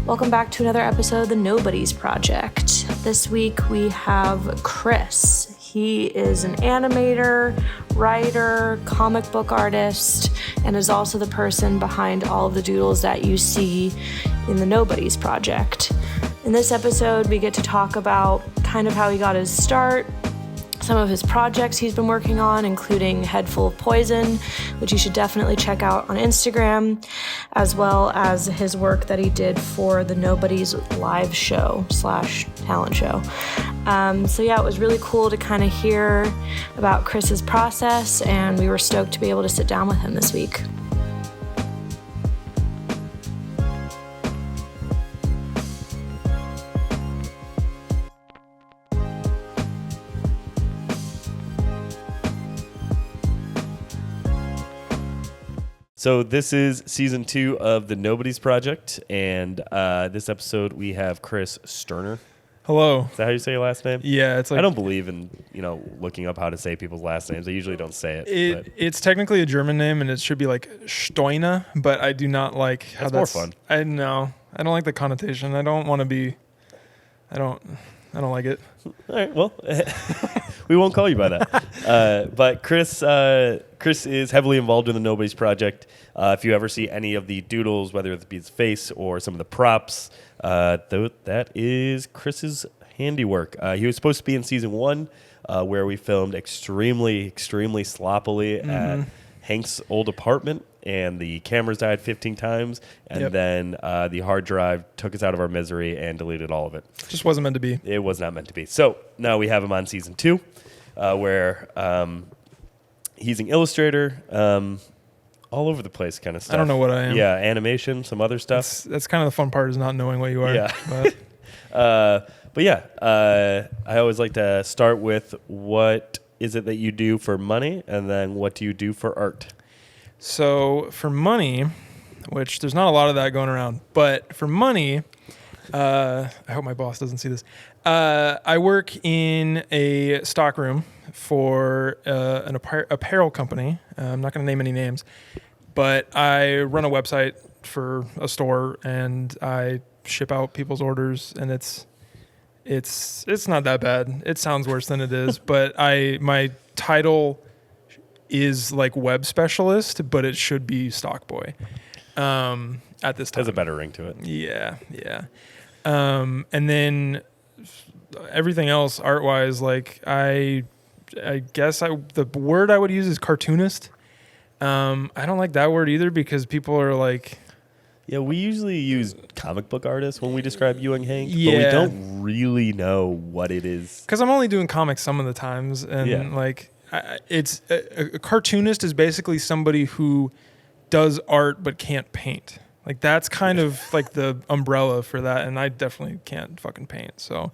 Welcome back to another episode of the Nobodies Project. This week we have Chris. He is an animator, writer, comic book artist, and is also the person behind all of the doodles that you see in the Nobodies Project. In this episode, we get to talk about kind of how he got his start, some of his projects he's been working on, including Head Full of Poison, which you should definitely check out on Instagram, as well as his work that he did for the Nobodies live show / talent show. So yeah, it was really cool to kind of hear about Chris's process, and we were stoked to be able to sit down with him this week. So this is season 2 of the Nobodies Project, and this episode we have Chris Sturner. Hello. Is that how you say your last name? Yeah, it's like I don't believe in looking up how to say people's last names. I usually don't say it. It's technically a German name, and it should be like Steune, but I do not like how that's more fun. I know. I don't like the connotation. I don't want to be. I don't like it. All right. Well, we won't call you by that. But Chris is heavily involved in the Nobodies Project. If you ever see any of the doodles, whether it be his face or some of the props, that is Chris's handiwork. He was supposed to be in season 1, where we filmed extremely sloppily at Hank's old apartment, and the cameras died 15 times, and then the hard drive took us out of our misery and deleted all of it. Just wasn't meant to be. It was not meant to be. So now we have him on season 2, where he's an illustrator, all over the place kind of stuff. I don't know what I am. Yeah, animation, some other stuff. That's kind of the fun part, is not knowing what you are. Yeah. But yeah, I always like to start with what is it that you do for money, and then what do you do for art? So for money, which there's not a lot of that going around, but for money, I hope my boss doesn't see this. I work in a stockroom for an apparel company. I'm not going to name any names, but I run a website for a store, and I ship out people's orders, and it's not that bad. It sounds worse than it is, but my title is like web specialist, but it should be stock boy. At this time, has a better ring to it. Yeah. And then everything else art wise, like I guess the word I would use is cartoonist. I don't like that word either, because people are like, yeah, we usually use comic book artists when we describe you and Hank, yeah, but we don't really know what it is. Because I'm only doing comics some of the times, and like it's a cartoonist is basically somebody who does art but can't paint. Like that's kind of like the umbrella for that, and I definitely can't fucking paint, so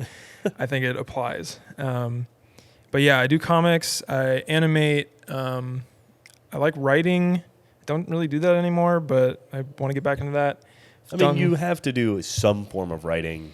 I think it applies. But yeah, I do comics, I animate, I like writing. Don't really do that anymore, but I want to get back into that. You have to do some form of writing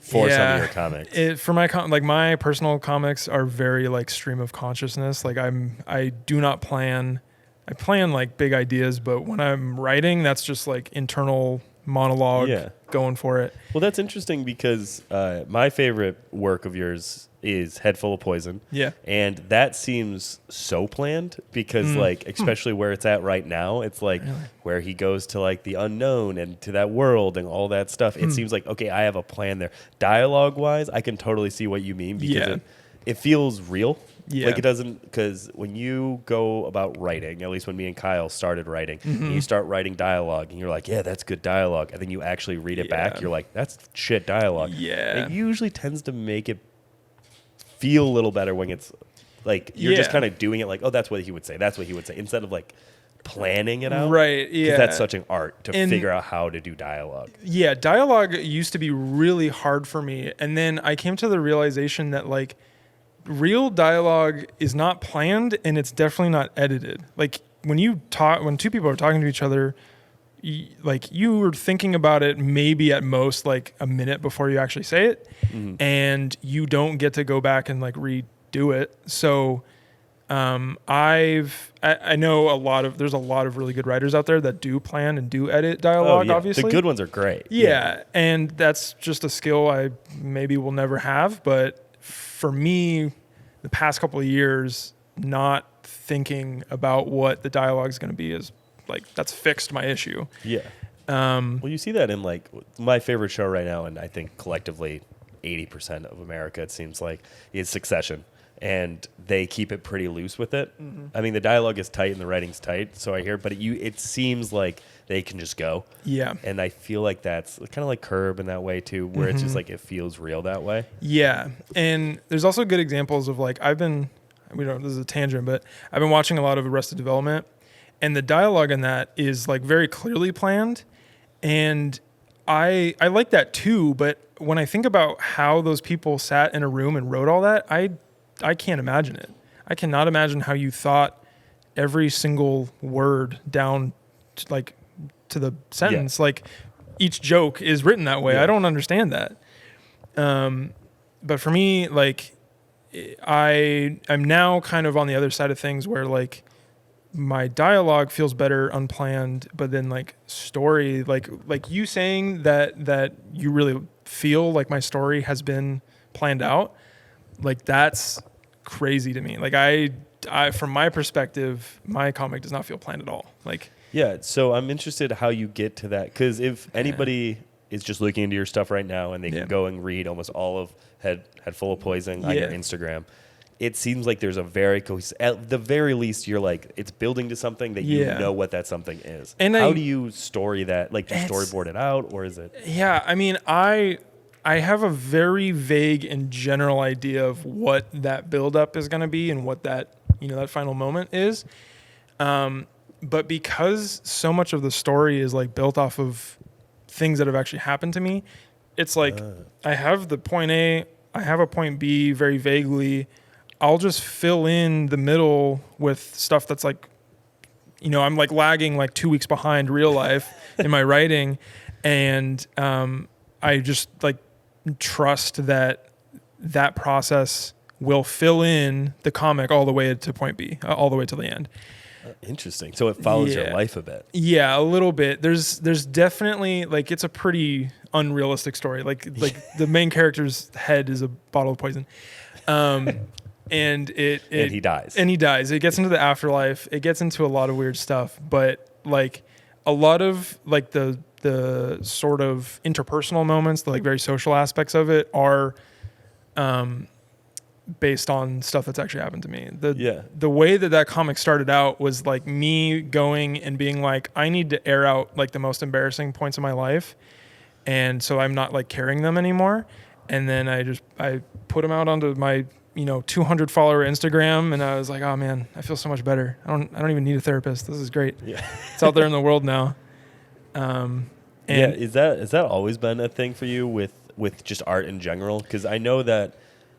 for some of your comics. For my personal comics are very like stream of consciousness. Like I do not plan. I plan like big ideas, but when I'm writing, that's just like internal monologue going for it. Well, that's interesting, because my favorite work of yours is Head Full of Poison. Yeah. And that seems so planned, because like, especially where it's at right now, it's like where he goes to like the unknown and to that world and all that stuff. It seems like, okay, I have a plan there. Dialogue wise, I can totally see what you mean, because it feels real. Yeah. Like it doesn't, because when you go about writing, at least when me and Kyle started writing, and you start writing dialogue and you're like, yeah, that's good dialogue. And then you actually read it back, you're like, that's shit dialogue. Yeah. It usually tends to make it feel a little better when it's like you're just kind of doing it like, oh, that's what he would say. That's what he would say. Instead of like planning it out. Right, yeah. Because that's such an art to figure out how to do dialogue. Yeah, dialogue used to be really hard for me. And then I came to the realization that like real dialogue is not planned, and it's definitely not edited. Like when two people are talking to each other, you were thinking about it maybe at most like a minute before you actually say it, and you don't get to go back and like redo it. So I know there's a lot of really good writers out there that do plan and do edit dialogue, obviously. The good ones are great. Yeah, and that's just a skill I maybe will never have. But for me, the past couple of years, not thinking about what the dialogue is going to be is like, that's fixed my issue. Yeah. Well, you see that in like my favorite show right now, and I think collectively 80% of America, it seems like, is Succession. And they keep it pretty loose with it. Mm-hmm. I mean, the dialogue is tight and the writing's tight, so I hear, but it seems like they can just go. Yeah. And I feel like that's kind of like Curb in that way too, where it's just like it feels real that way. Yeah. And there's also good examples of like, this is a tangent, but I've been watching a lot of Arrested Development, and the dialogue in that is like very clearly planned. And I like that too, but when I think about how those people sat in a room and wrote all that, I can't imagine it. I cannot imagine how you thought every single word down to the sentence. Yeah. Like each joke is written that way. Yeah. I don't understand that. But for me, like I'm now kind of on the other side of things where like my dialogue feels better unplanned, but then like story, like you saying that you really feel like my story has been planned out. Like that's crazy to me. Like I from my perspective, my comic does not feel planned at all. Like, yeah. So I'm interested how you get to that. Cause if anybody is just looking into your stuff right now and they can go and read almost all of Head Full of Poison on your Instagram, it seems like there's a very cohesive, at the very least, you're like, it's building to something that you know what that something is. And how do you story that? Like, do you storyboard it out, or is it? Yeah. I mean, I have a very vague and general idea of what that buildup is going to be and what that, that final moment is. But because so much of the story is like built off of things that have actually happened to me, it's like I have the point A, I have a point B very vaguely. I'll just fill in the middle with stuff that's like, I'm like lagging like 2 weeks behind real life in my writing. And I just like trust that process will fill in the comic all the way to point B, all the way to the end. Interesting. So it follows your life a bit. Yeah, a little bit. There's definitely like, it's a pretty unrealistic story. Like the main character's head is a bottle of poison. And he dies. And he dies. It gets into the afterlife. It gets into a lot of weird stuff, but like a lot of like the sort of interpersonal moments, the like very social aspects of it are based on stuff that's actually happened to me. The way that comic started out was like me going and being like, I need to air out like the most embarrassing points of my life. And so I'm not like carrying them anymore. And then I put them out onto my 200 follower Instagram, and I was like, oh man, I feel so much better. I don't even need a therapist. This is great. Yeah. It's out there in the world now. Is that always been a thing for you with just art in general? Because I know that,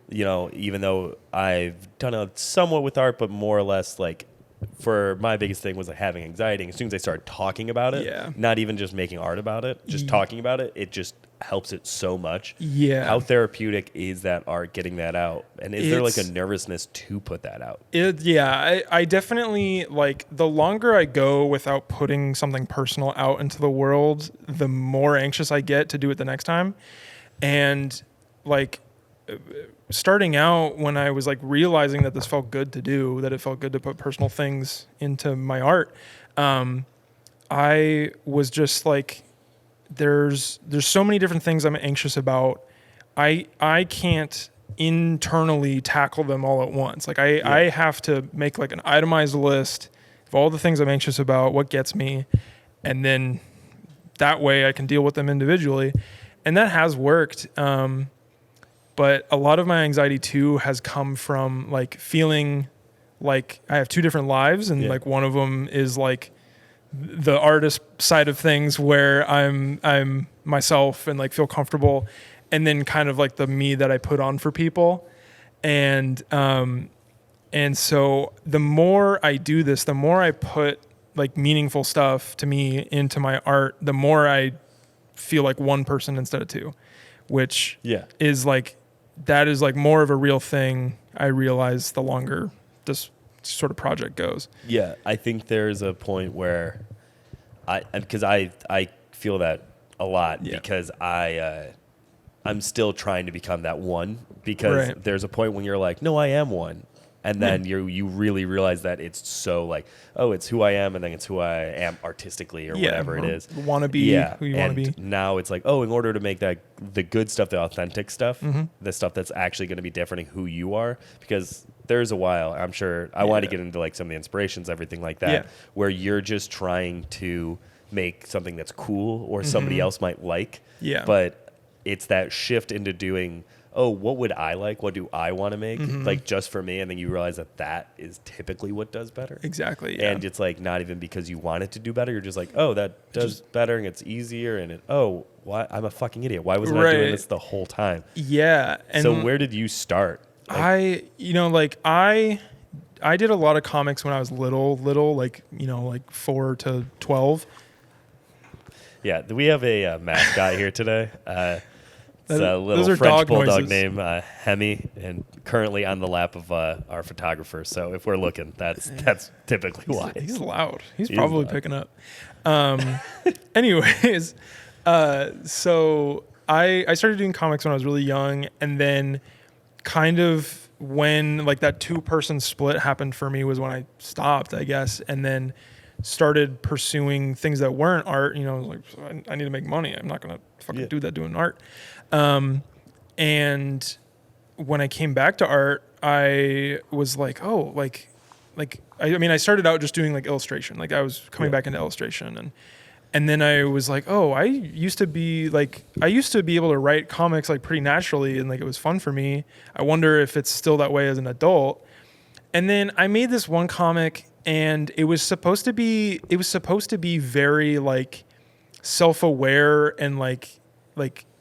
even though I've done it somewhat with art, but more or less like for my biggest thing was like having anxiety. And as soon as I started talking about it, not even just making art about it, just talking about it, it just helps it so much. Yeah. How therapeutic is that art, getting that out? And is there like a nervousness to put that out? I definitely, like, the longer I go without putting something personal out into the world, the more anxious I get to do it the next time. And like starting out, when I was like realizing that this felt good to do, that it felt good to put personal things into my art, I was just like, there's so many different things I'm anxious about. I can't internally tackle them all at once. Like I have to make like an itemized list of all the things I'm anxious about, what gets me, and then that way I can deal with them individually. And that has worked. But a lot of my anxiety too has come from like feeling like I have two different lives, and like one of them is like the artist side of things where I'm myself and like feel comfortable, and then kind of like the me that I put on for people. And so the more I do this, the more I put like meaningful stuff to me into my art, the more I feel like one person instead of two, which is like, that is like more of a real thing. I realize the longer this sort of project goes. Yeah, I think there's a point where because I feel that a lot because I'm still trying to become that one because there's a point when you're like, no, I am one. And then you really realize that it's so like, oh, it's who I am, and then it's who I am artistically or whatever it is. Want to be who you want to be. Now it's like, oh, in order to make that the good stuff, the authentic stuff, the stuff that's actually going to be different who you are, because there's a while, I'm sure, I want to get into like some of the inspirations, everything like that, where you're just trying to make something that's cool or somebody else might like. Yeah. But it's that shift into doing, oh, what would I like? What do I want to make? Like just for me. And then you realize that that is typically what does better. Exactly. Yeah. And it's like not even because you want it to do better. You're just like, oh, that does better and it's easier. And why? I'm a fucking idiot. Why wasn't I doing this the whole time? Yeah. And so where did you start? Like, I did a lot of comics when I was little, like 4 to 12. Yeah. We have a mascot here today. It's a little French dog bulldog noises. named Hemi, and currently on the lap of our photographer. So if we're looking, that's typically why. He's loud. He's probably loud. Picking up. Anyways, so I started doing comics when I was really young, and then kind of when like that 2-person split happened for me was when I stopped, I guess, and then started pursuing things that weren't art. Like I need to make money. I'm not gonna fucking do that doing art. And when I came back to art, I was like, oh, I started out just doing like illustration. Like I was coming back into illustration, and then I was like, oh, I used to be able to write comics like pretty naturally, and like it was fun for me. I wonder if it's still that way as an adult. And then I made this one comic, and it was supposed to be very like self-aware and like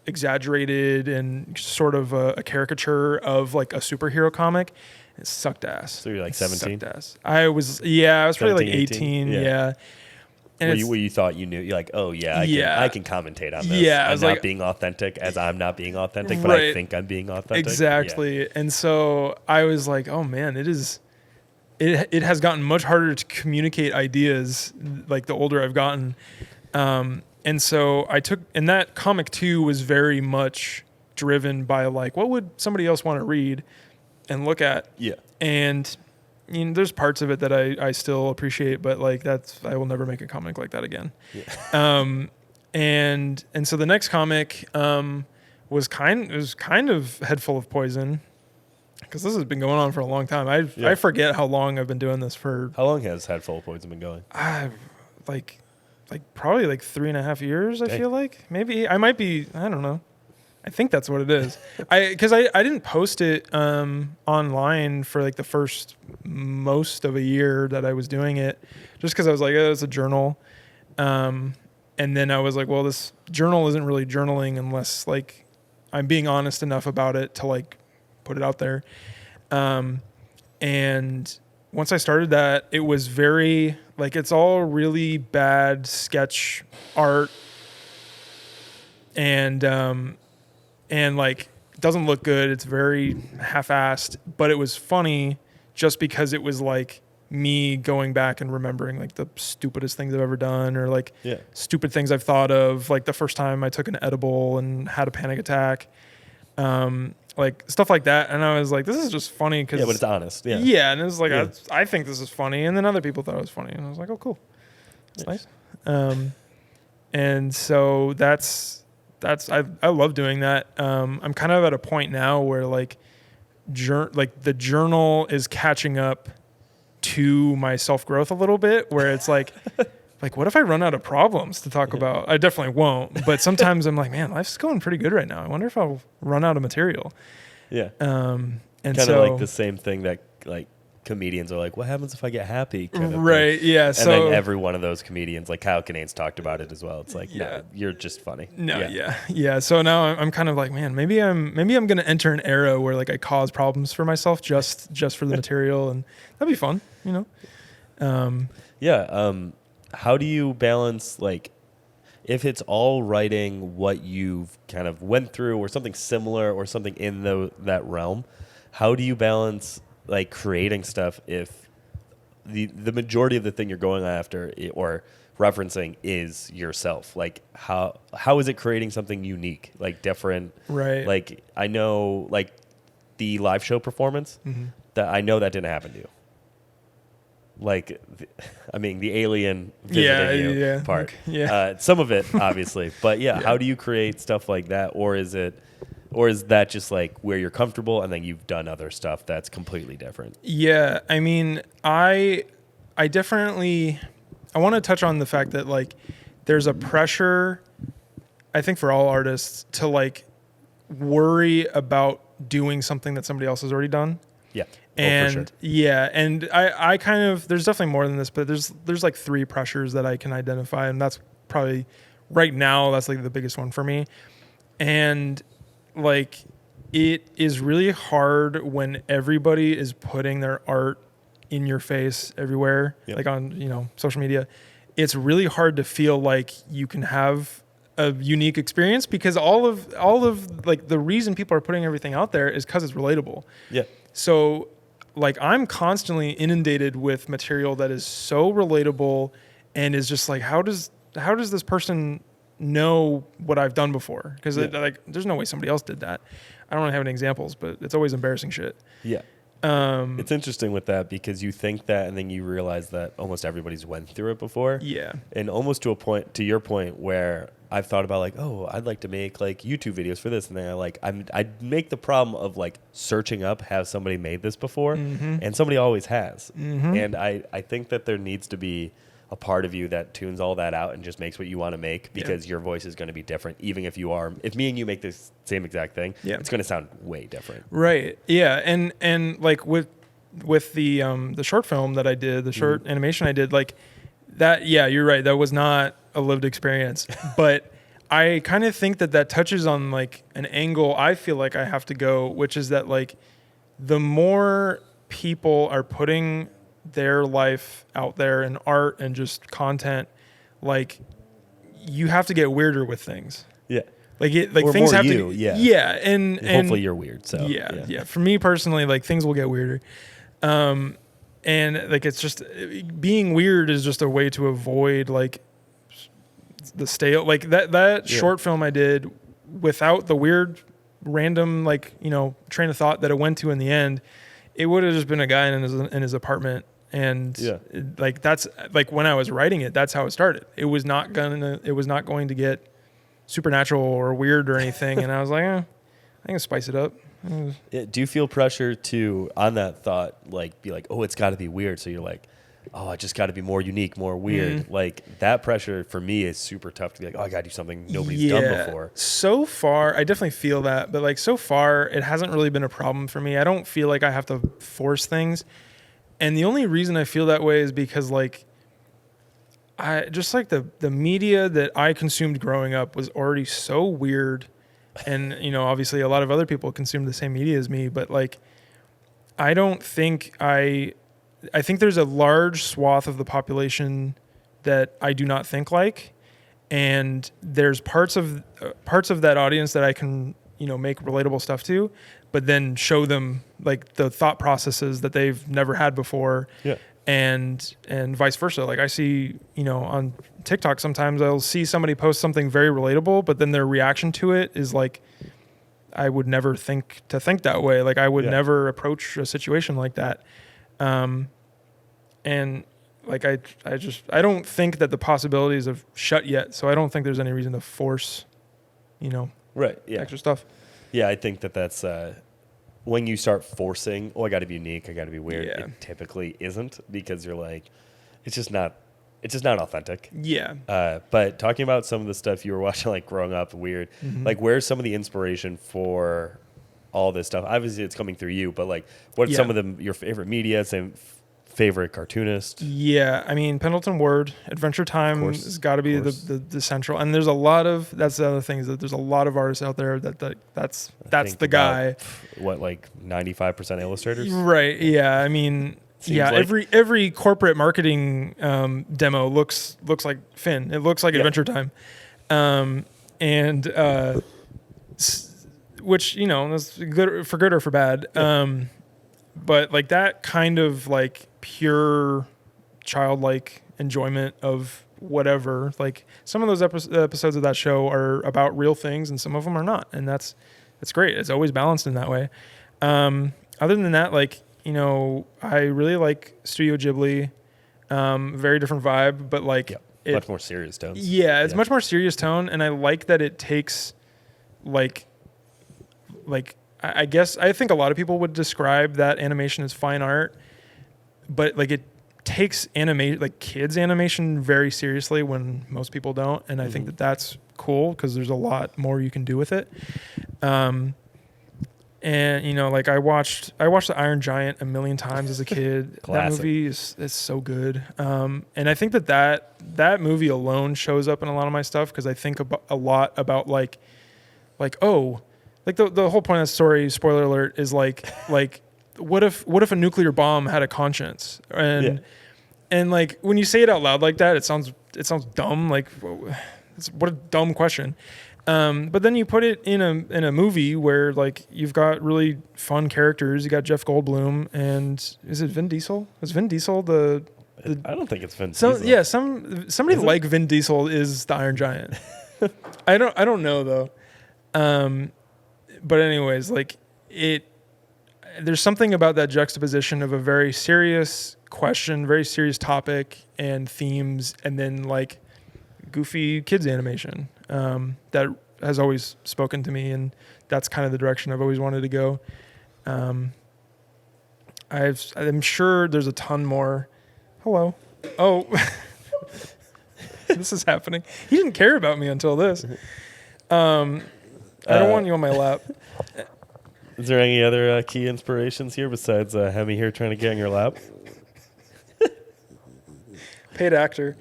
exaggerated and sort of a caricature of like a superhero comic. It sucked ass. So you're like 17? Sucked ass. I was probably like 18. Yeah. And where you thought you knew, you're like, oh yeah, I can commentate on this. Yeah, I'm not being authentic as I'm not being authentic, but I think I'm being authentic. Exactly. Yeah. And so I was like, oh man, it has gotten much harder to communicate ideas like the older I've gotten. And so and that comic too was very much driven by like, what would somebody else want to read and look at? Yeah. And there's parts of it that I still appreciate, but like I will never make a comic like that again. Yeah. And so the next comic was kind of Head Full of Poison, because this has been going on for a long time. I forget how long I've been doing this for. How long has Head Full of Poison been going? Like probably like 3.5 years. Dang. I feel like maybe I might be. I don't know. I think that's what it is. Because I didn't post it online for like the first most of a year that I was doing it, just because I was like, oh, it's a journal. And then I was like, well, this journal isn't really journaling unless like I'm being honest enough about it to like put it out there. And once I started that, it was very like, it's all really bad sketch art. And like, it doesn't look good. It's very half-assed, but it was funny just because it was like me going back and remembering like the stupidest things I've ever done, or like stupid things I've thought of, like the first time I took an edible and had a panic attack, like stuff like that. And I was like, this is just funny because but it's honest. Yeah. And it was like, I think this is funny. And then other people thought it was funny. And I was like, oh, cool. That's nice. And so I love doing that. I'm kind of at a point now where like the journal is catching up to my self-growth a little bit, where it's like, what if I run out of problems to talk about? I definitely won't. But sometimes I'm like, man, life's going pretty good right now. I wonder if I'll run out of material. Yeah. And kind of like the same thing that like comedians are like, what happens if I get happy? Kind of right. thing. Yeah. And then every one of those comedians, like Kyle Kinane's talked about it as well. It's like, no, you're just funny. No. Yeah. So now I'm kind of like, man, maybe I'm going to enter an era where like I cause problems for myself just for the material, and that'd be fun, How do you balance, like, if it's all writing what you've kind of went through or something similar or something in that realm, how do you balance like creating stuff if the majority of the thing you're going after or referencing is yourself. Like how is it creating something unique, like different? Right. Like I know, like the live show performance, that I know that didn't happen to you. Like, the alien visiting you part. Some of it, obviously. But how do you create stuff like that? Or is that just like where you're comfortable and then you've done other stuff that's completely different? Yeah. I mean, I definitely, I want to touch on the fact that like there's a pressure, I think for all artists, to like worry about doing something that somebody else has already done. Yeah. And for sure. And I kind of, there's definitely more than this, but there's like 3 pressures that I can identify, and that's probably right now, that's like the biggest one for me. And like, it is really hard when everybody is putting their art in your face everywhere, like on, social media. It's really hard to feel like you can have a unique experience, because all of like the reason people are putting everything out there is because it's relatable. Yeah. So like I'm constantly inundated with material that is so relatable and is just like, how does this person know what I've done before? Because like there's no way somebody else did that. I don't have any examples, but it's always embarrassing shit. Yeah. It's interesting with that because you think that and then you realize that almost everybody's went through it before. Yeah. And almost to your point where I've thought about like, oh, I'd like to make like YouTube videos for this. And then I'd make the problem of like searching up, has somebody made this before? And somebody always has. And I think that there needs to be a part of you that tunes all that out and just makes what you want to make, because your voice is going to be different. Even if me and you make this same exact thing, it's going to sound way different. Right. Yeah. And like with the short film that I did, the short animation I did, like that, you're right. That was not a lived experience, but I kind of think that touches on like an angle I feel like I have to go, which is that like the more people are putting their life out there in art and just content, like you have to get weirder with things. Yeah. Like or things more have you, to, and hopefully you're weird. So yeah. For me personally, like things will get weirder. And like, it's just being weird is just a way to avoid like the stale, like that short film I did without the weird random, like, train of thought that it went to in the end. It would have just been a guy in his apartment. And like, that's like when I was writing it, that's how it started. It was not going to get supernatural or weird or anything. And I was like, I can spice it up. Do you feel pressure to, on that thought, like be like, oh, it's got to be weird? So you're like, oh, I just got to be more unique, more weird. Like that pressure for me is super tough to be like, oh, I got to do something nobody's done before. So far, I definitely feel that. But like so far, it hasn't really been a problem for me. I don't feel like I have to force things. And the only reason I feel that way is because like I just like the media that I consumed growing up was already so weird. And, obviously a lot of other people consume the same media as me, but like, I don't think I think there's a large swath of the population that I do not think like, and there's parts of that audience that I can, make relatable stuff to, but then show them like the thought processes that they've never had before. Yeah. And vice versa. Like I see, on TikTok, sometimes I'll see somebody post something very relatable, but then their reaction to it is like, I would never think that way. Like I would never approach a situation like that. And like, I don't think that the possibilities have shut yet. So I don't think there's any reason to force, extra stuff. Yeah. I think that's, when you start forcing, I got to be unique, I got to be weird, it typically isn't, because you're like, it's just not authentic. Yeah. But talking about some of the stuff you were watching, like growing up weird, like where's some of the inspiration for all this stuff? Obviously it's coming through you, but like what's some of your favorite media, same favorite cartoonist? Yeah. I mean, Pendleton Ward, Adventure Time has got to be the central. And there's a lot of, that's the other thing, is that there's a lot of artists out there that's the guy. What, like 95% illustrators? Right. Yeah. I mean, like every corporate marketing demo looks like Finn. It looks like Adventure Time. Which, that's good for good or for bad. But like that kind of like pure childlike enjoyment of whatever. Like some of those episodes of that show are about real things and some of them are not. And that's great. It's always balanced in that way. Other than that, like, you know, I really like Studio Ghibli. Very different vibe, but like much more serious tones. Yeah, it's much more serious tone. And I like that it takes like I guess I think a lot of people would describe that animation as fine art, but like it takes kids animation very seriously when most people don't, and I think that that's cool because there's a lot more you can do with it. And you know, like I watched The Iron Giant a million times as a kid. That movie is so good. And I think that movie alone shows up in a lot of my stuff because I think a lot about like the whole point of the story, spoiler alert, is like what if a nuclear bomb had a conscience? And like when you say it out loud like that, it sounds dumb. Like what a dumb question. But then you put it in a movie where like you've got really fun characters. You got Jeff Goldblum and is it Vin Diesel? Is Vin Diesel the I don't think it's Vin Diesel. Yeah, somebody like Vin Diesel is the Iron Giant. I don't know though. But anyways, like there's something about that juxtaposition of a very serious question, very serious topic and themes, and then like goofy kids animation that has always spoken to me, and that's kind of the direction I've always wanted to go. I'm sure there's a ton more. Hello. Oh, this is happening. He didn't care about me until this. I don't want you on my lap. Is there any other key inspirations here besides Hemi here trying to get on your lap? Paid actor.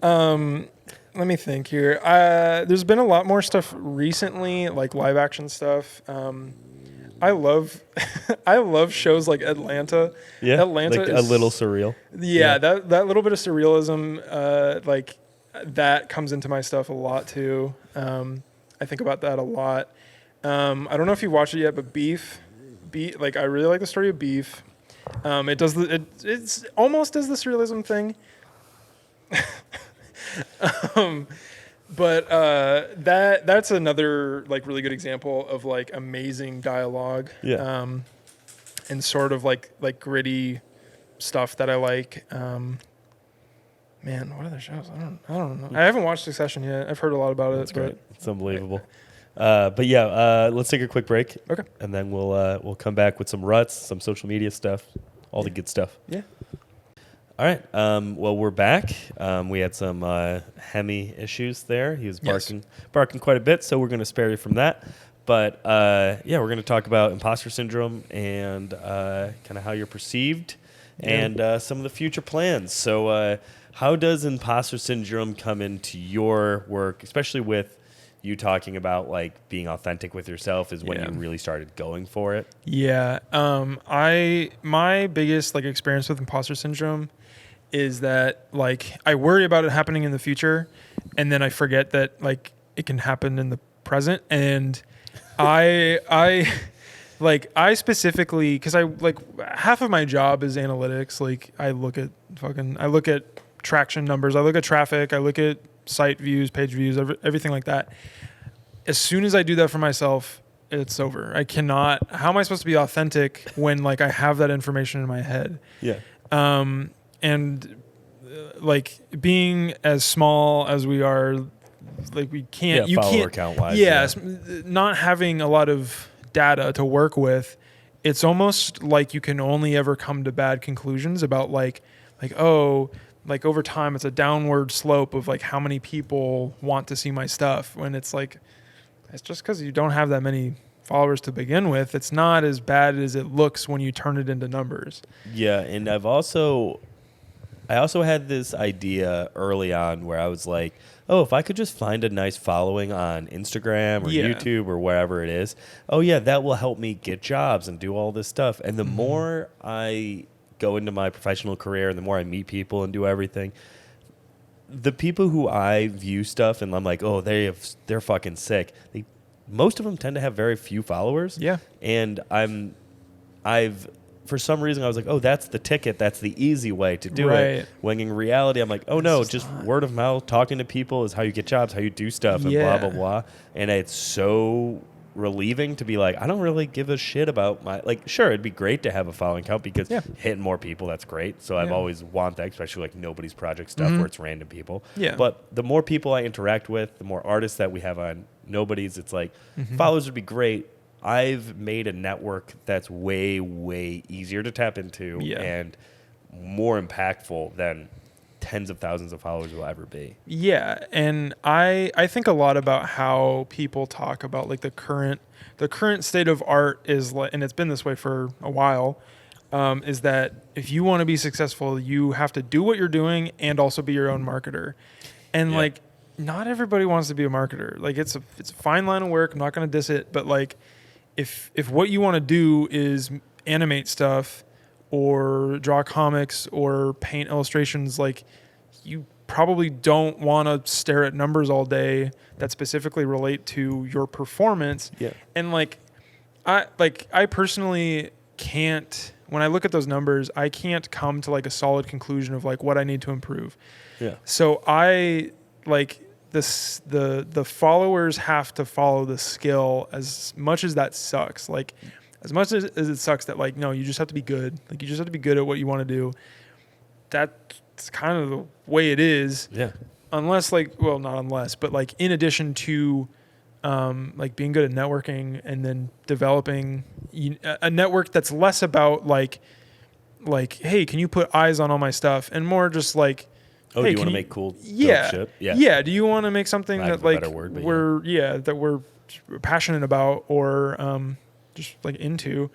Let me think here. There's been a lot more stuff recently, like live action stuff. I love shows like Atlanta. Yeah, Atlanta like is a little surreal. Yeah, that little bit of surrealism, like that comes into my stuff a lot too. I think about that a lot. I don't know if you watched it yet, but Beef, like I really like the story of Beef. It's almost does the surrealism thing. But that's another like really good example of like amazing dialogue. Yeah. And sort of like gritty stuff that I like. Man, what other shows? I don't know. I haven't watched Succession yet. I've heard a lot about it. That's great. It's unbelievable. But yeah, let's take a quick break. Okay. And then we'll come back with some ruts, some social media stuff, all the good stuff. Yeah. All right. Well, we're back. We had some Hemi issues there. He was barking quite a bit, so we're going to spare you from that. But yeah, we're going to talk about imposter syndrome and kind of how you're perceived and some of the future plans. So how does imposter syndrome come into your work, especially with you talking about like being authentic with yourself is when you really started going for it? Yeah. My biggest like experience with imposter syndrome is that like I worry about it happening in the future and then I forget that like it can happen in the present. And I specifically, cause I like half of my job is analytics. Like I look at traction numbers. I look at traffic. I look at site views, page views, everything like that. As soon as I do that for myself, it's over. I cannot. How am I supposed to be authentic when like I have that information in my head? Yeah. And like being as small as we are, like we can't. Yeah, follower count wise. Yeah, not having a lot of data to work with, it's almost like you can only ever come to bad conclusions about like over time it's a downward slope of like how many people want to see my stuff, when it's like it's just because you don't have that many followers to begin with. It's not as bad as it looks when you turn it into numbers. Yeah, and I also had this idea early on where I was like, oh, if I could just find a nice following on Instagram or YouTube or wherever it is, oh yeah, that will help me get jobs and do all this stuff. And the more I go into my professional career and the more I meet people and do everything, the people who I view stuff and I'm like, oh, they're fucking sick. Most of them tend to have very few followers. Yeah. And I've for some reason I was like, oh, that's the ticket. That's the easy way to do Right. it. When in reality, I'm like, oh no, just word of mouth, talking to people is how you get jobs, how you do stuff, and blah, blah, blah. And it's so relieving to be like, I don't really give a shit about my, like, sure, it'd be great to have a following count because hitting more people, that's great. So I've always want that, especially like Nobody's Project stuff where it's random people. Yeah. But the more people I interact with, the more artists that we have on Nobody's, it's like, followers would be great. I've made a network that's way, way easier to tap into and more impactful than tens of thousands of followers will ever be. Yeah, and I think a lot about how people talk about like the current state of art is like, and it's been this way for a while, is that if you want to be successful, you have to do what you're doing and also be your own marketer. And like, not everybody wants to be a marketer. Like it's a fine line of work. I'm not going to diss it, but like if what you want to do is animate stuff or draw comics or paint illustrations, like you probably don't want to stare at numbers all day that specifically relate to your performance. Yeah. And I personally can't, when I look at those numbers, I can't come to like a solid conclusion of like what I need to improve. Yeah. So I like this, the followers have to follow the skill as much as that sucks. Like as much as it sucks that like, no, you just have to be good. Like you just have to be good at what you want to do. That's kind of the way it is. Yeah. Unless like, well, not unless, but like in addition to like being good at networking and then developing a network that's less about like, hey, can you put eyes on all my stuff? And more just like, oh, hey, do you want to make cool dope shit? Yeah. Do you want to make something Lack that of a like better word, but we're passionate about or just like into?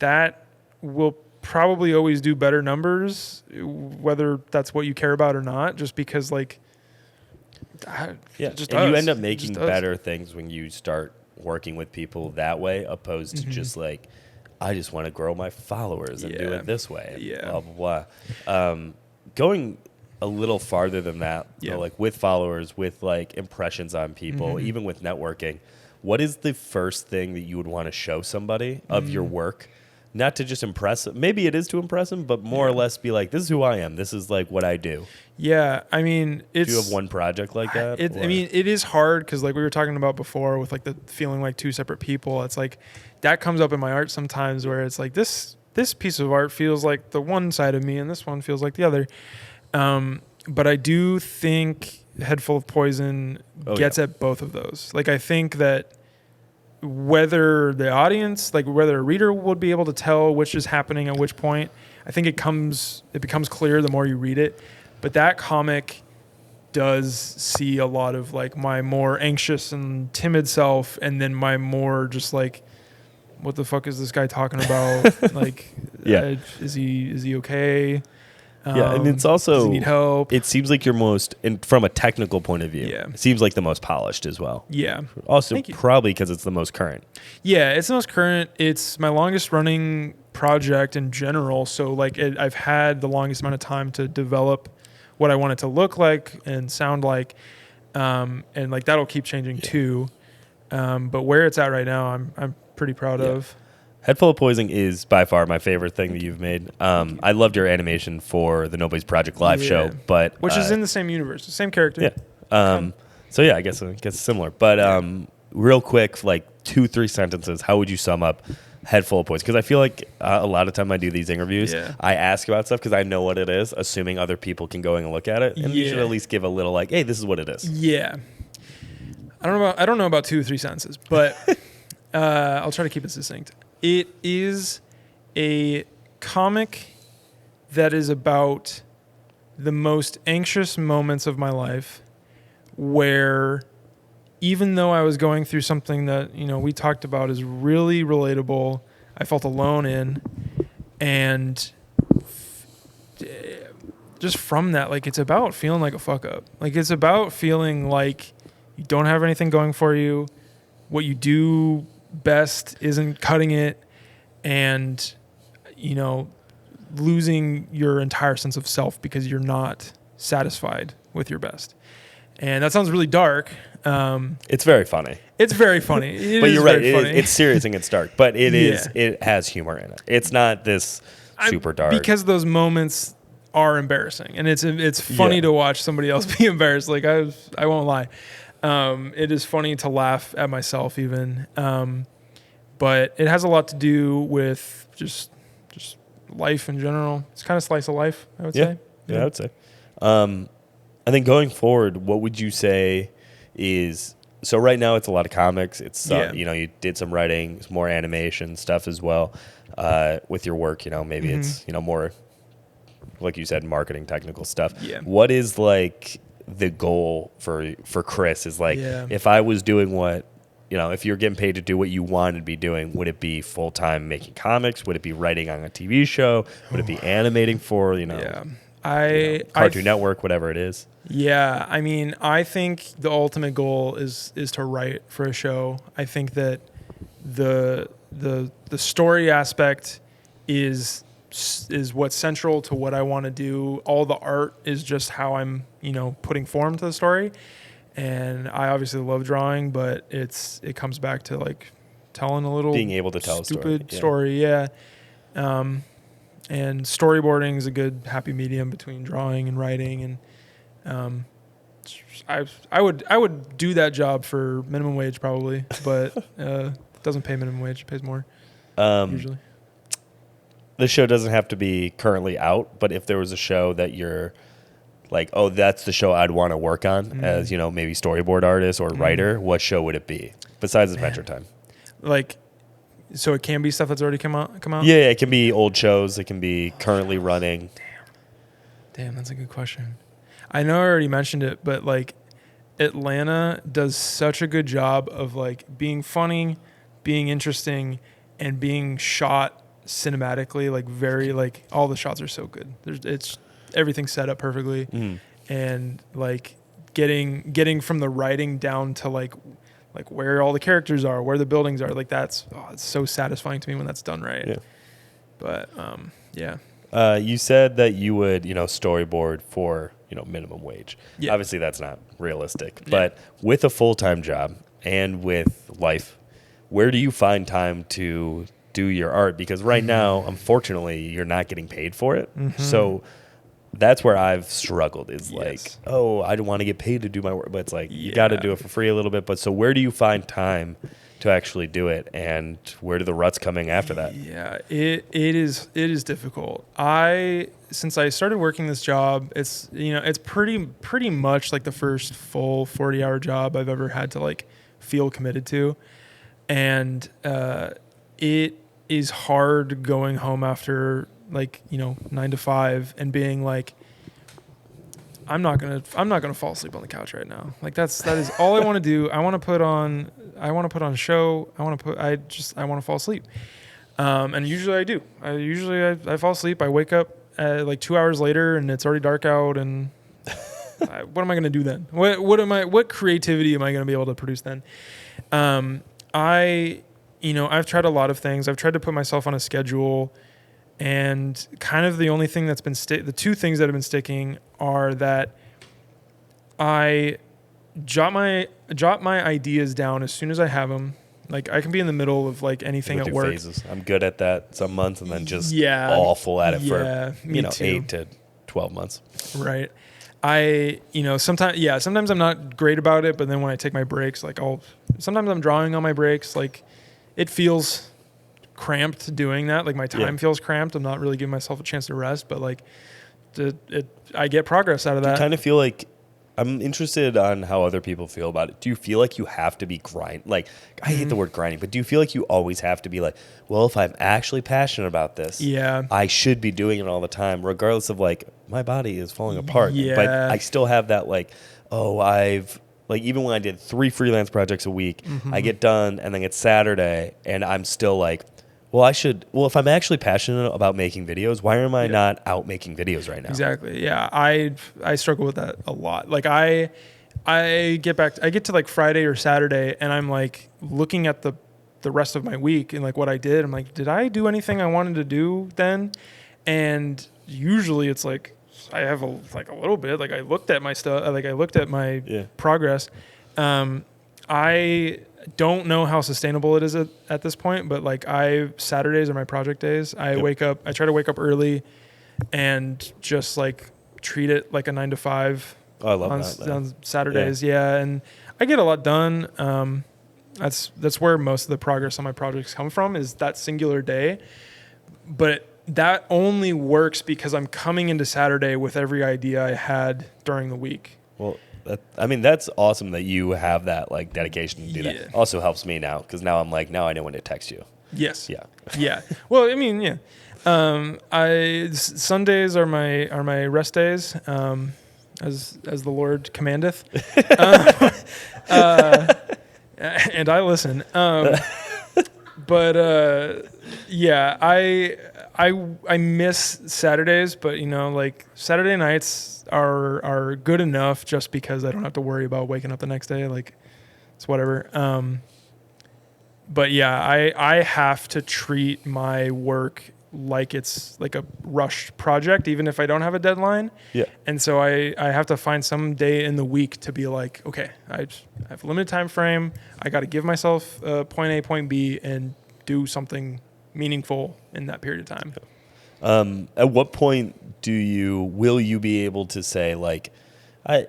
That will probably always do better numbers, whether that's what you care about or not, just because like you end up making better things when you start working with people that way, opposed to just like, I just want to grow my followers and do it this way, blah blah blah. Going a little farther than that, though, like with followers, with like impressions on people, even with networking, what is the first thing that you would want to show somebody of your work? Not to just impress them. Maybe it is to impress them, but more or less be like, this is who I am. This is like what I do. Yeah. I mean, do you have one project like that? I mean, it is hard because like we were talking about before with like the feeling like two separate people. It's like that comes up in my art sometimes where it's like this piece of art feels like the one side of me and this one feels like the other. But I do think Head Full of Poison gets at both of those. Like I think that whether the audience, like whether a reader would be able to tell which is happening at which point, I think it becomes clear the more you read it. But that comic does see a lot of like my more anxious and timid self, and then my more just like, what the fuck is this guy talking about? Like, is he okay? And it's also, does he need help? It seems like you're from a technical point of view, it seems like the most polished as well. Yeah. Also, probably because it's the most current. Yeah, it's the most current. It's my longest running project in general. So like I've had the longest amount of time to develop what I want it to look like and sound like. And like that'll keep changing too. But where it's at right now, I'm pretty proud of. Head Full of Poison is by far my favorite thing that you've made. I loved your animation for the Nobody's Project live show, which is in the same universe, the same character. Yeah. So yeah, I guess similar. But real quick, like 2-3 sentences, how would you sum up Head Full of Poison? Because I feel like a lot of time I do these interviews, I ask about stuff because I know what it is, assuming other people can go and look at it, and you should at least give a little like, hey, this is what it is. Yeah. I don't know about 2 or 3 sentences, but I'll try to keep it succinct. It is a comic that is about the most anxious moments of my life where even though I was going through something that, we talked about is really relatable, I felt alone in, and just from that, like it's about feeling like a fuck up. Like it's about feeling like you don't have anything going for you. What you do best isn't cutting it, and losing your entire sense of self because you're not satisfied with your best. And that sounds really dark. It's very funny. It's very funny. But you're right. It's serious and it's dark, but it has humor in it. It's not this super dark. Because those moments are embarrassing, and it's funny to watch somebody else be embarrassed. Like I won't lie. It is funny to laugh at myself even. But it has a lot to do with just life in general. It's kind of slice of life, I would say. Yeah, I would say. I think going forward, what would you say is, so right now it's a lot of comics. It's, you did some writing, some more animation stuff as well with your work. Maybe it's, more, like you said, marketing, technical stuff. Yeah. What is like the goal for Chris is like, if I was doing what, if you're getting paid to do what you wanted to be doing, would it be full-time making comics? Would it be writing on a TV show? Would it be animating for, Cartoon Network, whatever it is? Yeah. I mean, I think the ultimate goal is to write for a show. I think that the story aspect is what's central to what I want to do. All the art is just how I'm, putting form to the story. And I obviously love drawing, but it comes back to like telling a little being able to tell stupid story. Yeah. And storyboarding is a good happy medium between drawing and writing. And I would do that job for minimum wage probably, but it doesn't pay minimum wage. It pays more usually. The show doesn't have to be currently out, but if there was a show that you're like, oh, that's the show I'd want to work on as, maybe storyboard artist or writer, what show would it be besides Adventure Time? Like, so it can be stuff that's already come out? Yeah, it can be old shows. It can be currently running. Damn, that's a good question. I know I already mentioned it, but like Atlanta does such a good job of like being funny, being interesting, and being shot cinematically, like very like all the shots are so good. It's everything's set up perfectly, and like getting from the writing down to like where all the characters are, where the buildings are, like it's so satisfying to me when that's done right. Yeah. But you said that you would storyboard for minimum wage. Yeah. Obviously that's not realistic, but with a full-time job and with life, where do you find time to do your art? Because right now, unfortunately, you're not getting paid for it. So that's where I've struggled is like, oh, I don't want to get paid to do my work, but it's like, you got to do it for free a little bit. But so where do you find time to actually do it? And where do the ruts coming after that? Yeah, it is difficult. Since I started working this job, it's, it's pretty much like the first full 40-hour job I've ever had to like feel committed to. And it is hard going home after 9 to 5 and being like, I'm not gonna fall asleep on the couch right now. Like that is all I want to do. I want to put on a show. I want to fall asleep. And usually I do. I fall asleep. I wake up like 2 hours later and it's already dark out. And what am I gonna do then? What creativity am I gonna be able to produce then? I've tried a lot of things. I've tried to put myself on a schedule. And kind of the only thing that's been the two things that have been sticking are that I jot my ideas down as soon as I have them. Like I can be in the middle of like anything at work. Phases. I'm good at that some months and then just awful at it for 8 to 12 months. Right. Sometimes I'm not great about it, but then when I take my breaks, like sometimes I'm drawing on my breaks, like it feels cramped doing that. Like my time feels cramped. I'm not really giving myself a chance to rest, but like I get progress out of that. I kind of feel like I'm interested on how other people feel about it. Do you feel like you have to be grind? Like I hate the word grinding, but do you feel like you always have to be like, well, if I'm actually passionate about this, I should be doing it all the time, regardless of like my body is falling apart. Yeah. But I still have that like, even when I did 3 freelance projects a week, I get done and then it's Saturday and I'm still like, well, if I'm actually passionate about making videos, why am I not out making videos right now? Exactly. Yeah. I struggle with that a lot. Like I get to like Friday or Saturday and I'm like looking at the rest of my week and like what I did. I'm like, did I do anything I wanted to do then? And usually it's like I have a little bit. Like I looked at my stuff. Like I looked at my progress. I don't know how sustainable it is at this point, but like Saturdays are my project days. I try to wake up early and just like treat it like a 9 to 5. Oh, I love that. On Saturdays. Yeah. And I get a lot done. That's where most of the progress on my projects come from, is that singular day. But that only works because I'm coming into Saturday with every idea I had during the week. Well, that's awesome that you have that like dedication to do that. Also helps me now, because now I'm like, now I know when to text you. Yes. Yeah. Yeah. Well, I mean, yeah. Sundays are my rest days, as the Lord commandeth, and I listen. But yeah, I miss Saturdays, but like Saturday nights are good enough just because I don't have to worry about waking up the next day. Like it's whatever. But yeah, I have to treat my work like it's like a rushed project, even if I don't have a deadline. Yeah. And so I have to find some day in the week to be like, okay, I have a limited time frame. I got to give myself point A, point B, and do something meaningful in that period of time. At what point will you be able to say, like, I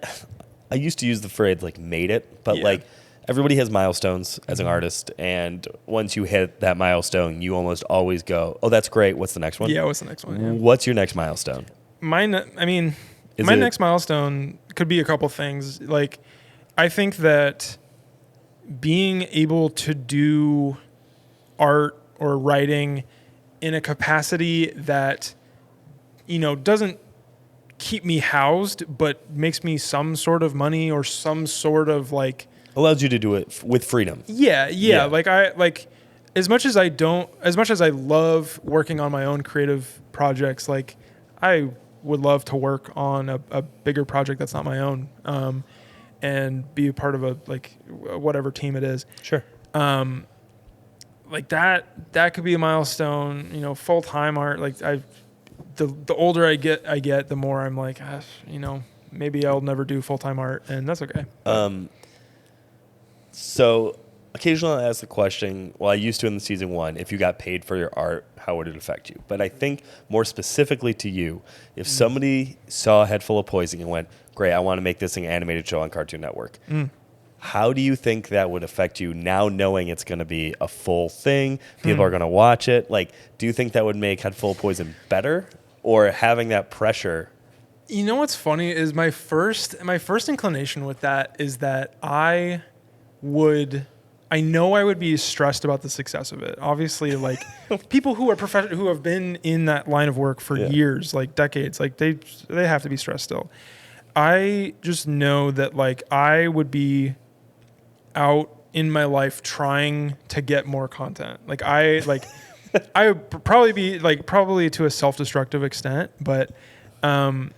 used to use the phrase like made it, but like everybody has milestones as an artist, and once you hit that milestone, you almost always go, oh, that's great. What's the next one? Yeah, what's the next one? Yeah. What's your next milestone? My next milestone could be a couple things. Like, I think that being able to do art or writing in a capacity that, doesn't keep me housed, but makes me some sort of money or some sort of like, allows you to do it with freedom. Yeah. Like as much as I love working on my own creative projects, like I would love to work on a bigger project that's not my own, and be a part of whatever team it is. Sure. Like that could be a milestone, full-time art. Like the older I get, the more I'm like, maybe I'll never do full-time art, and that's okay. So occasionally I ask the question, well, I used to in the season 1, if you got paid for your art, how would it affect you? But I think more specifically to you, if somebody saw a head full of poison and went, great, I want to make this an animated show on Cartoon Network. How do you think that would affect you now, knowing it's going to be a full thing? People are going to watch it. Like, do you think that would make Head Full of Poison better, or having that pressure? You know what's funny is my first inclination with that is that I know I would be stressed about the success of it. Obviously, like people who are who have been in that line of work for years, like decades, like they have to be stressed still. I just know that like I would be out in my life trying to get more content. I would probably to a self-destructive extent, but that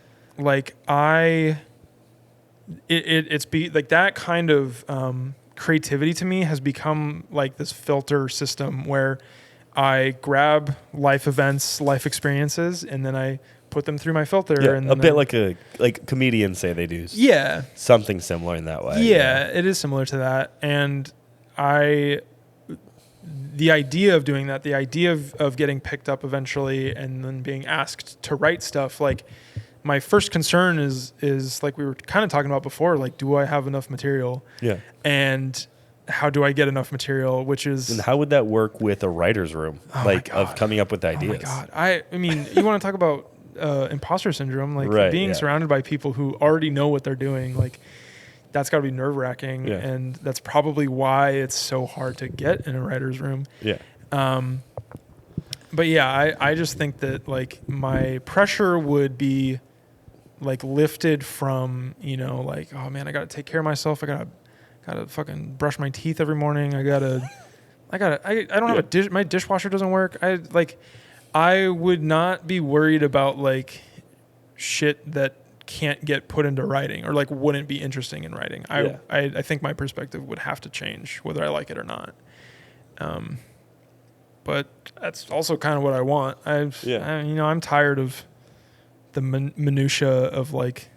kind of creativity to me has become like this filter system where I grab life events, life experiences, and then I put them through my filter. Yeah, and a bit like comedians say they do. Yeah. Something similar in that way. Yeah, it is similar to that. And the idea of doing that, the idea of getting picked up eventually and then being asked to write stuff, like my first concern is like we were kind of talking about before, like, do I have enough material? Yeah. And how do I get enough material? And how would that work with a writer's room? Of coming up with ideas? Oh my God. I mean, you want to talk about imposter syndrome, like being surrounded by people who already know what they're doing, like that's got to be nerve-wracking. Yeah. And that's probably why it's so hard to get in a writer's room. Yeah. But yeah, I just think that like my pressure would be like lifted from, like, oh man, I got to take care of myself. I got to fucking brush my teeth every morning. I don't have a dish. My dishwasher doesn't work. I would not be worried about like shit that can't get put into writing or like wouldn't be interesting in writing. I think my perspective would have to change whether I like it or not. But that's also kind of what I want. I'm tired of the minutia of like,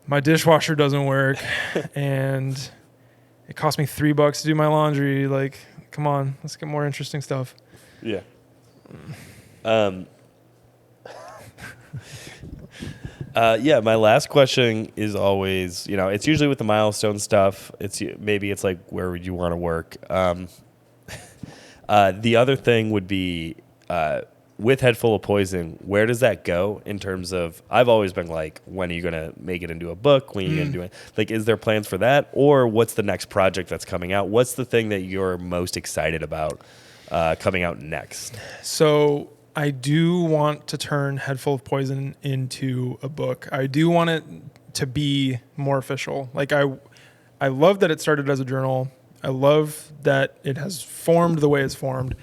my dishwasher doesn't work and it cost me $3 to do my laundry. Like, come on, let's get more interesting stuff. Yeah. Yeah, my last question is always, it's usually with the milestone stuff. Maybe it's like, where would you want to work? The other thing would be with Head Full of Poison, where does that go in terms of, I've always been like, when are you going to make it into a book? When are you going to do it? Like, is there plans for that? Or what's the next project that's coming out? What's the thing that you're most excited about coming out next? So I do want to turn Head Full of Poison into a book. I do want it to be more official. Like, I love that it started as a journal. I love that it has formed the way it's formed,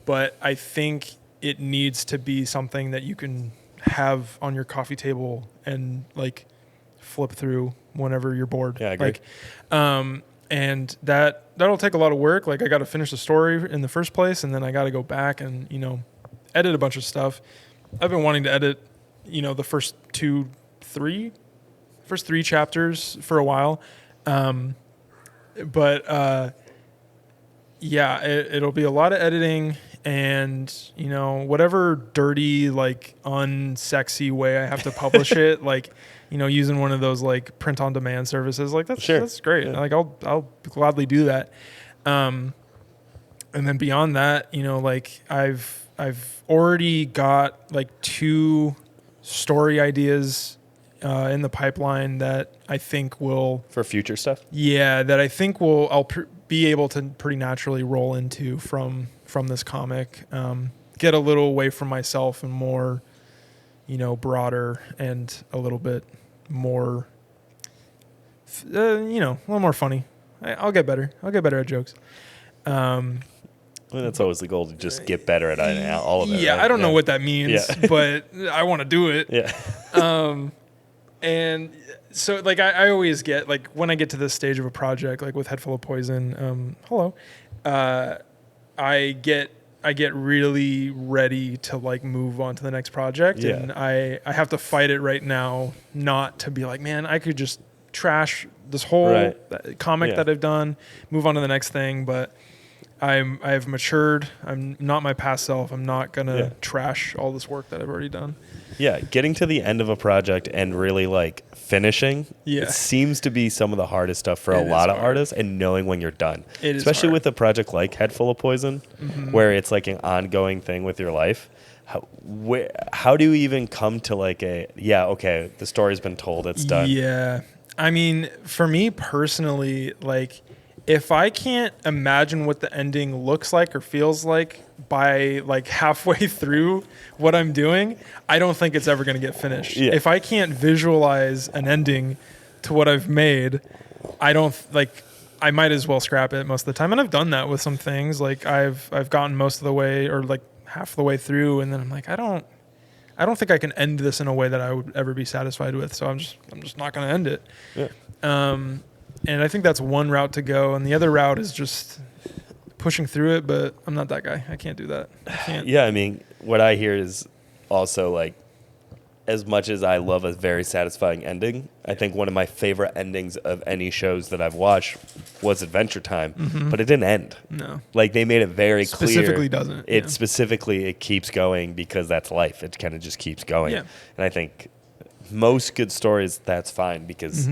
but I think it needs to be something that you can have on your coffee table and like flip through whenever you're bored. Yeah, I agree. Like, and that'll take a lot of work. Like, I got to finish the story in the first place, and then I got to go back and, edit a bunch of stuff. I've been wanting to edit, the first three chapters for a while. But it'll be a lot of editing and, whatever dirty, like unsexy way I have to publish it, like, using one of those like print on demand services, like that's great. Yeah. Like I'll gladly do that. And then beyond that, like I've already got like 2 story ideas in the pipeline that I think will, for future stuff. Yeah, that I think I'll be able to pretty naturally roll into from this comic. Get a little away from myself and more, broader and a little bit more, a little more funny. I'll get better. I'll get better at jokes. That's always the goal, to just get better at all of it. Yeah, right? I don't know what that means, but I want to do it. Yeah. And so, like, I always get, like, when I get to this stage of a project, like with Head Full of Poison, I get really ready to, like, move on to the next project. Yeah. And I have to fight it right now not to be like, man, I could just trash this whole comic that I've done, move on to the next thing, but I've matured. I'm not my past self. I'm not going to trash all this work that I've already done. Yeah, getting to the end of a project and really like finishing, it seems to be some of the hardest stuff for a lot of artists, and knowing when you're done. Especially with a project like Head Full of Poison, where it's like an ongoing thing with your life. How do you even come to like the story's been told, it's done? Yeah. I mean, for me personally, like, if I can't imagine what the ending looks like or feels like by like halfway through what I'm doing, I don't think it's ever going to get finished. Yeah. If I can't visualize an ending to what I've made, I might as well scrap it most of the time. And I've done that with some things. Like I've gotten most of the way or like half the way through, and then I'm like, I don't think I can end this in a way that I would ever be satisfied with. So I'm just not going to end it. Yeah. And I think that's one route to go. And the other route is just pushing through it. But I'm not that guy. I can't do that. I can't. Yeah, I mean, what I hear is also like, as much as I love a very satisfying ending, I think one of my favorite endings of any shows that I've watched was Adventure Time. But it didn't end. No. Like, they made it very clear. Specifically doesn't. It keeps going because that's life. It kind of just keeps going. Yeah. And I think most good stories, that's fine because...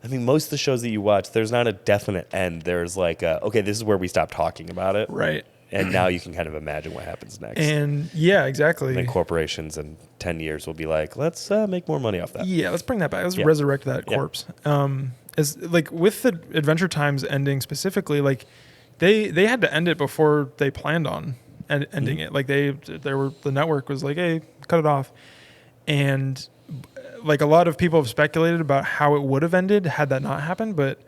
I mean, most of the shows that you watch, there's not a definite end. There's like, okay, this is where we stop talking about it. Right. And now you can kind of imagine what happens next. And yeah, exactly. And then corporations in 10 years will be like, let's make more money off that. Yeah, let's bring that back. Let's resurrect that corpse. As like with the Adventure Time's ending specifically, like they had to end it before they planned on ending it. Like the network was like, hey, cut it off. And like a lot of people have speculated about how it would have ended had that not happened, but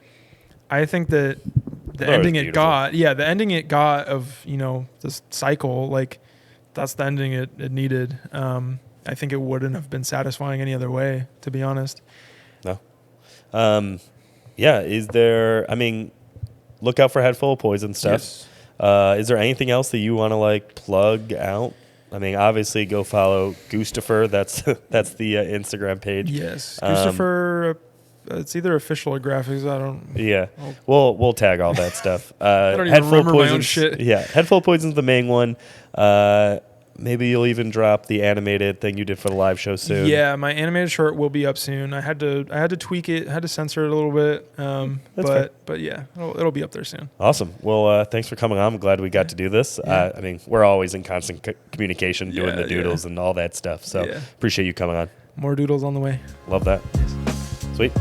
I think that the ending it got of, this cycle, like that's the ending it needed. I think it wouldn't have been satisfying any other way, to be honest. No. Look out for Head Full of Poison stuff. Yes. Is there anything else that you want to like plug out? I mean, obviously, go follow Gustafer. That's the Instagram page. Yes, Christopher. It's either official or graphics. I don't. Yeah, we'll tag all that stuff. I don't even remember my own shit. Yeah, Headful of Poison's the main one. Maybe you'll even drop the animated thing you did for the live show soon. Yeah, my animated short will be up soon. I had to tweak it, had to censor it a little bit. But yeah, it'll be up there soon. Awesome. Well, thanks for coming on. I'm glad we got to do this. Yeah. I mean, we're always in constant communication, doing the doodles and all that stuff. So appreciate you coming on. More doodles on the way. Love that. Sweet.